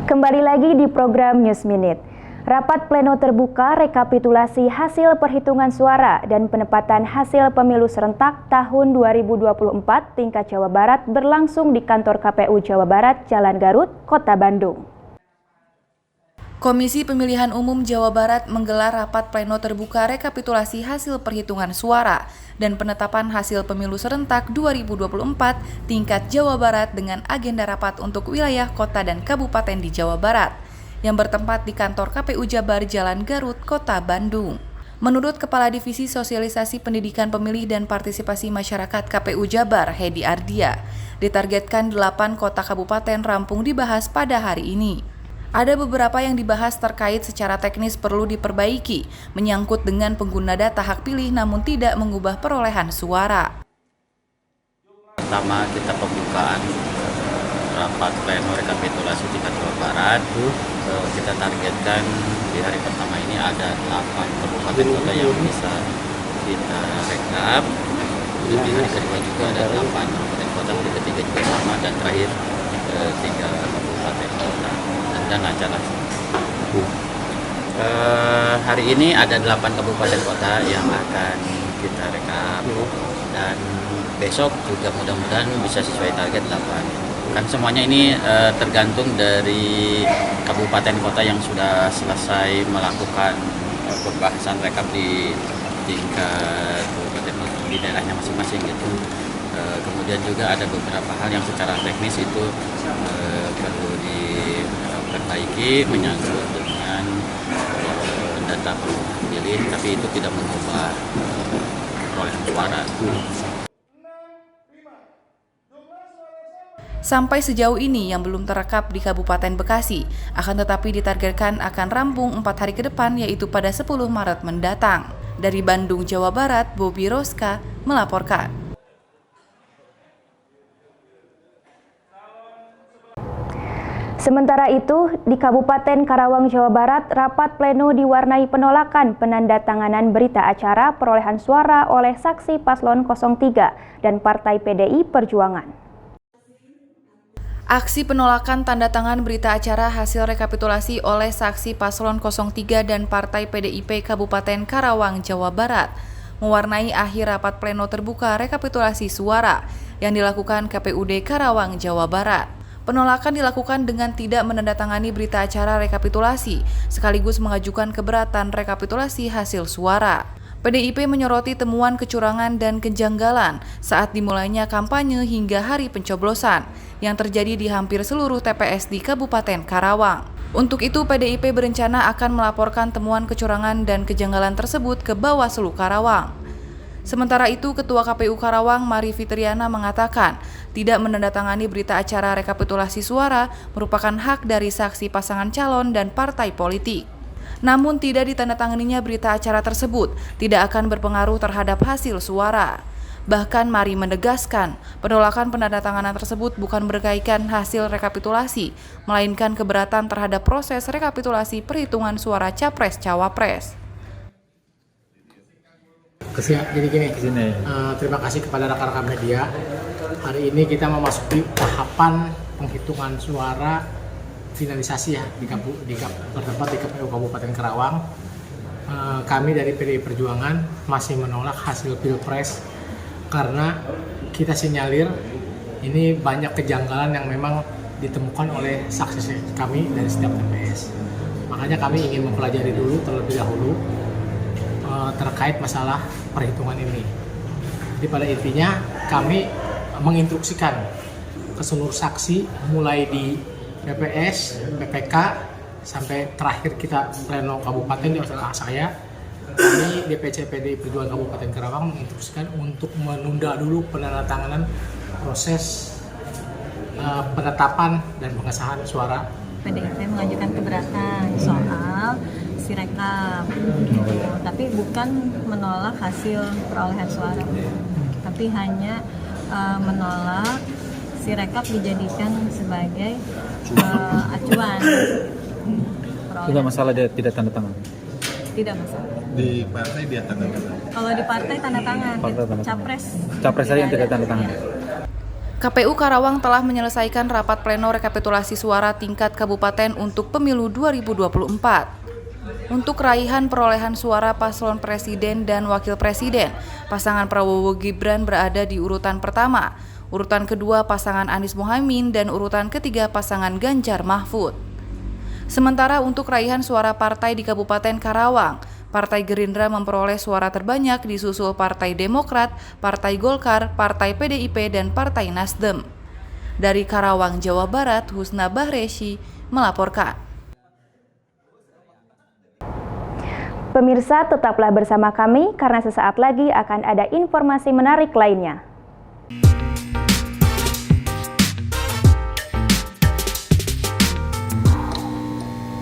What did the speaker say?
Kembali lagi di program News Minute. Rapat pleno terbuka rekapitulasi hasil perhitungan suara dan penempatan hasil pemilu serentak tahun 2024 tingkat Jawa Barat berlangsung di kantor KPU Jawa Barat, Jalan Garut, Kota Bandung. Komisi Pemilihan Umum Jawa Barat menggelar rapat pleno terbuka rekapitulasi hasil perhitungan suara dan penetapan hasil pemilu serentak 2024 tingkat Jawa Barat dengan agenda rapat untuk wilayah kota dan kabupaten di Jawa Barat yang bertempat di kantor KPU Jabar Jalan Garut, Kota Bandung. Menurut Kepala Divisi Sosialisasi Pendidikan Pemilih dan Partisipasi Masyarakat KPU Jabar, Hedi Ardia, ditargetkan 8 kota kabupaten rampung dibahas pada hari ini. Ada beberapa yang dibahas terkait secara teknis perlu diperbaiki, menyangkut dengan pengguna data hak pilih namun tidak mengubah perolehan suara. Pertama, kita pembukaan rapat pleno rekapitulasi tingkat Jawa Barat. Kita targetkan di hari pertama ini ada 8 kabupaten kota yang bisa kita rekap. Di hari kedua juga ada 8 kabupaten kota, di ketiga juga sama, dan terakhir 3 kabupaten kota. Dan acara hari ini ada 8 kabupaten kota yang akan kita rekap, dan besok juga mudah-mudahan bisa sesuai target 8. Kan semuanya ini tergantung dari kabupaten kota yang sudah selesai melakukan pembahasan rekap di tingkat kabupaten di daerahnya masing-masing gitu. Kemudian juga ada beberapa hal yang secara teknis itu perlu diperbaiki, menyangkut dengan data pemilih, tapi itu tidak mengubah perolehan suara. Sampai sejauh ini yang belum terekap di Kabupaten Bekasi, akan tetapi ditargetkan akan rampung 4 hari ke depan, yaitu pada 10 Maret mendatang. Dari Bandung, Jawa Barat, Bobi Roska melaporkan. Sementara itu, di Kabupaten Karawang, Jawa Barat, rapat pleno diwarnai penolakan penandatanganan berita acara perolehan suara oleh saksi Paslon 03 dan Partai PDI Perjuangan. Aksi penolakan tanda tangan berita acara hasil rekapitulasi oleh saksi Paslon 03 dan Partai PDIP Kabupaten Karawang, Jawa Barat mewarnai akhir rapat pleno terbuka rekapitulasi suara yang dilakukan KPUD Karawang, Jawa Barat. Penolakan dilakukan dengan tidak menandatangani berita acara rekapitulasi, sekaligus mengajukan keberatan rekapitulasi hasil suara. PDIP menyoroti temuan kecurangan dan kejanggalan saat dimulainya kampanye hingga hari pencoblosan yang terjadi di hampir seluruh TPS di Kabupaten Karawang. Untuk itu, PDIP berencana akan melaporkan temuan kecurangan dan kejanggalan tersebut ke Bawaslu Karawang. Sementara itu, Ketua KPU Karawang, Mari Fitriana, mengatakan tidak menandatangani berita acara rekapitulasi suara merupakan hak dari saksi pasangan calon dan partai politik. Namun tidak ditandatanganinya berita acara tersebut tidak akan berpengaruh terhadap hasil suara. Bahkan Mari menegaskan penolakan penandatanganan tersebut bukan berkaitan hasil rekapitulasi, melainkan keberatan terhadap proses rekapitulasi perhitungan suara Capres-Cawapres. Terima kasih kepada rekan-rekan media. Hari ini kita memasuki tahapan penghitungan suara finalisasi ya bertempat di KPU Kabupaten Karawang. Kami dari PDI Perjuangan masih menolak hasil Pilpres karena kita sinyalir ini banyak kejanggalan yang memang ditemukan oleh saksi kami dari setiap TPS. Makanya kami ingin mempelajari dulu terlebih dahulu terkait masalah perhitungan ini. Jadi pada intinya kami menginstruksikan ke seluruh saksi mulai di BPS, BPK, sampai terakhir kita pleno kabupaten di saya, kami DPC PDI Perjuangan Kabupaten Karawang menginstruksikan untuk menunda dulu penandatanganan proses penetapan dan pengesahan suara. PDIP mengajukan keberatan soal sirekap, tapi bukan menolak hasil perolehan suara, tapi hanya menolak sirekap dijadikan sebagai acuan. Tidak masalah dia tidak tanda tangan. Tidak masalah. Di partai dia tanda tangan. Kalau di partai tanda tangan. Partai tanda tangan. Capres. Capres saja yang tidak tanda tangan. Ya. KPU Karawang telah menyelesaikan rapat pleno rekapitulasi suara tingkat kabupaten untuk pemilu 2024. Untuk raihan perolehan suara paslon presiden dan wakil presiden, pasangan Prabowo Gibran berada di urutan pertama, urutan kedua pasangan Anies Mohaimin, dan urutan ketiga pasangan Ganjar Mahfud. Sementara untuk raihan suara partai di Kabupaten Karawang, Partai Gerindra memperoleh suara terbanyak disusul Partai Demokrat, Partai Golkar, Partai PDIP, dan Partai Nasdem. Dari Karawang, Jawa Barat, Husna Bahreshi melaporkan. Pemirsa, tetaplah bersama kami karena sesaat lagi akan ada informasi menarik lainnya.